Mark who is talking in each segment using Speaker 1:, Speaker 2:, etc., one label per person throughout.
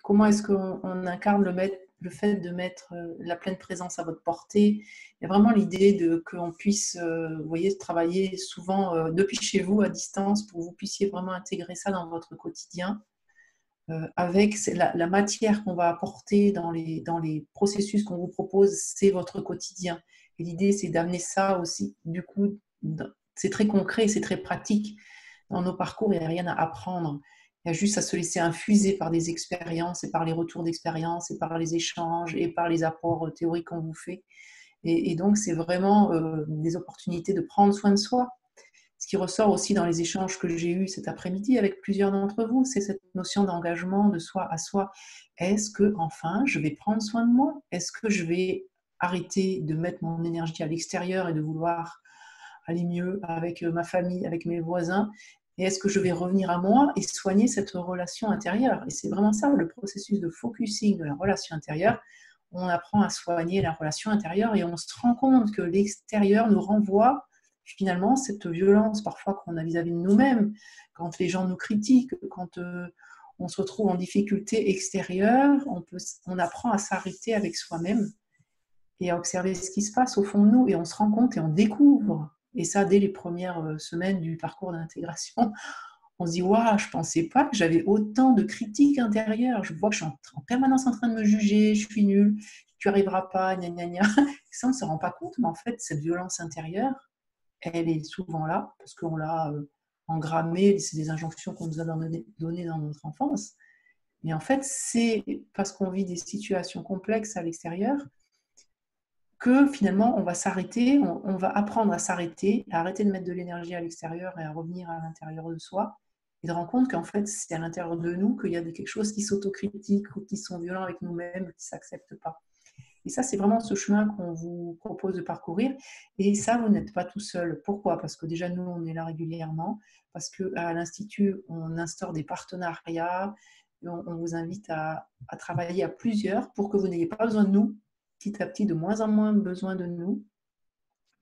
Speaker 1: comment est-ce qu'on incarne le fait de mettre la pleine présence à votre portée. Il y a vraiment l'idée qu'on puisse, vous voyez, travailler souvent depuis chez vous à distance pour que vous puissiez vraiment intégrer ça dans votre quotidien. Avec la matière qu'on va apporter dans les processus qu'on vous propose, c'est votre quotidien. Et l'idée, c'est d'amener ça aussi, du coup, c'est très concret, c'est très pratique. Dans nos parcours, il n'y a rien à apprendre. Il y a juste à se laisser infuser par des expériences et par les retours d'expérience et par les échanges et par les apports théoriques qu'on vous fait. Et donc, c'est vraiment des opportunités de prendre soin de soi. Ce qui ressort aussi dans les échanges que j'ai eus cet après-midi avec plusieurs d'entre vous, c'est cette notion d'engagement de soi à soi. Est-ce que, enfin, je vais prendre soin de moi? Est-ce que je vais arrêter de mettre mon énergie à l'extérieur et de vouloir aller mieux avec ma famille, avec mes voisins? Et est-ce que je vais revenir à moi et soigner cette relation intérieure? Et c'est vraiment ça, le processus de focusing de la relation intérieure. On apprend à soigner la relation intérieure et on se rend compte que l'extérieur nous renvoie finalement cette violence parfois qu'on a vis-à-vis de nous-mêmes, quand les gens nous critiquent, quand on se retrouve en difficulté extérieure, on apprend à s'arrêter avec soi-même et à observer ce qui se passe au fond de nous et on se rend compte et on découvre. Et ça, dès les premières semaines du parcours d'intégration, on se dit waouh, je ne pensais pas que j'avais autant de critiques intérieures. Je vois que je suis en permanence en train de me juger, je suis nulle, tu n'y arriveras pas, gna gna gna. Ça, on ne se rend pas compte, mais en fait, cette violence intérieure, elle est souvent là parce qu'on l'a engrammée, c'est des injonctions qu'on nous a données dans notre enfance. Mais en fait, c'est parce qu'on vit des situations complexes à l'extérieur que finalement, on va s'arrêter, on va apprendre à s'arrêter, à arrêter de mettre de l'énergie à l'extérieur et à revenir à l'intérieur de soi et de rendre compte qu'en fait, c'est à l'intérieur de nous qu'il y a quelque chose qui s'autocritique ou qui sont violents avec nous-mêmes, qui ne s'acceptent pas. Et ça, c'est vraiment ce chemin qu'on vous propose de parcourir. Et ça, vous n'êtes pas tout seul. Pourquoi? Parce que déjà, nous, on est là régulièrement. Parce qu'à l'Institut, on instaure des partenariats. On vous invite à travailler à plusieurs pour que vous n'ayez pas besoin de nous, petit à petit, de moins en moins besoin de nous,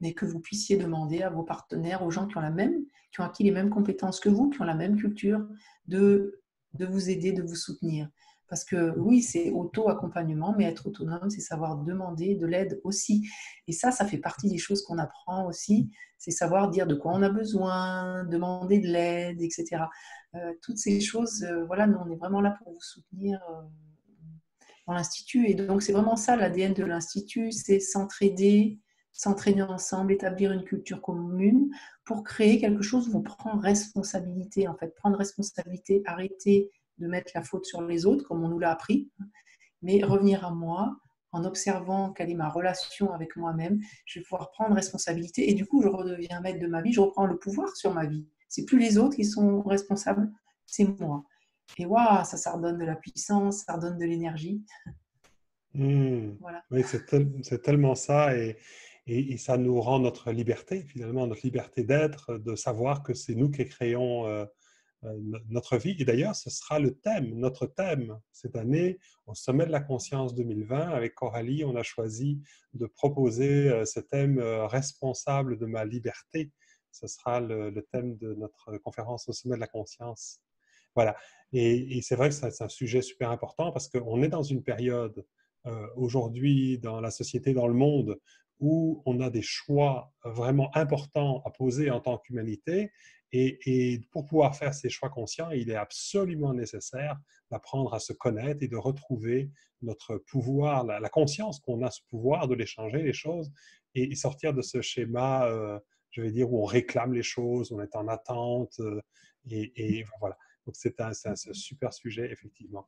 Speaker 1: mais que vous puissiez demander à vos partenaires, aux gens qui ont acquis les mêmes compétences que vous, qui ont la même culture, de vous aider, de vous soutenir. Parce que oui, c'est auto-accompagnement, mais être autonome, c'est savoir demander de l'aide aussi. Et ça fait partie des choses qu'on apprend aussi, c'est savoir dire de quoi on a besoin, demander de l'aide, etc. Toutes ces choses, voilà, nous, on est vraiment là pour vous soutenir dans l'Institut. Et donc, c'est vraiment ça l'ADN de l'Institut, c'est s'entraider, s'entraîner ensemble, établir une culture commune pour créer quelque chose où on prend responsabilité. En fait, prendre responsabilité, arrêter de mettre la faute sur les autres, comme on nous l'a appris, mais revenir à moi en observant quelle est ma relation avec moi-même. Je vais pouvoir prendre responsabilité et du coup, je redeviens maître de ma vie, je reprends le pouvoir sur ma vie. C'est plus les autres qui sont responsables, c'est moi. Et waouh, ça redonne de la puissance, ça redonne de l'énergie.
Speaker 2: Hmm.
Speaker 1: Voilà.
Speaker 2: Oui, c'est tellement ça et ça nous rend notre liberté, finalement, notre liberté d'être, de savoir que c'est nous qui créons notre vie. Et d'ailleurs, ce sera notre thème cette année au Sommet de la Conscience 2020. Avec Coralie, on a choisi de proposer ce thème responsable de ma liberté. Ce sera le thème de notre conférence au Sommet de la Conscience. Voilà. Et c'est vrai que c'est un sujet super important parce qu'on est dans une période aujourd'hui dans la société, dans le monde, où on a des choix vraiment importants à poser en tant qu'humanité. Et pour pouvoir faire ces choix conscients, il est absolument nécessaire d'apprendre à se connaître et de retrouver notre pouvoir, la conscience qu'on a ce pouvoir de les changer, les choses, et sortir de ce schéma, je vais dire, où on réclame les choses, on est en attente, et voilà. Donc c'est un super sujet, effectivement.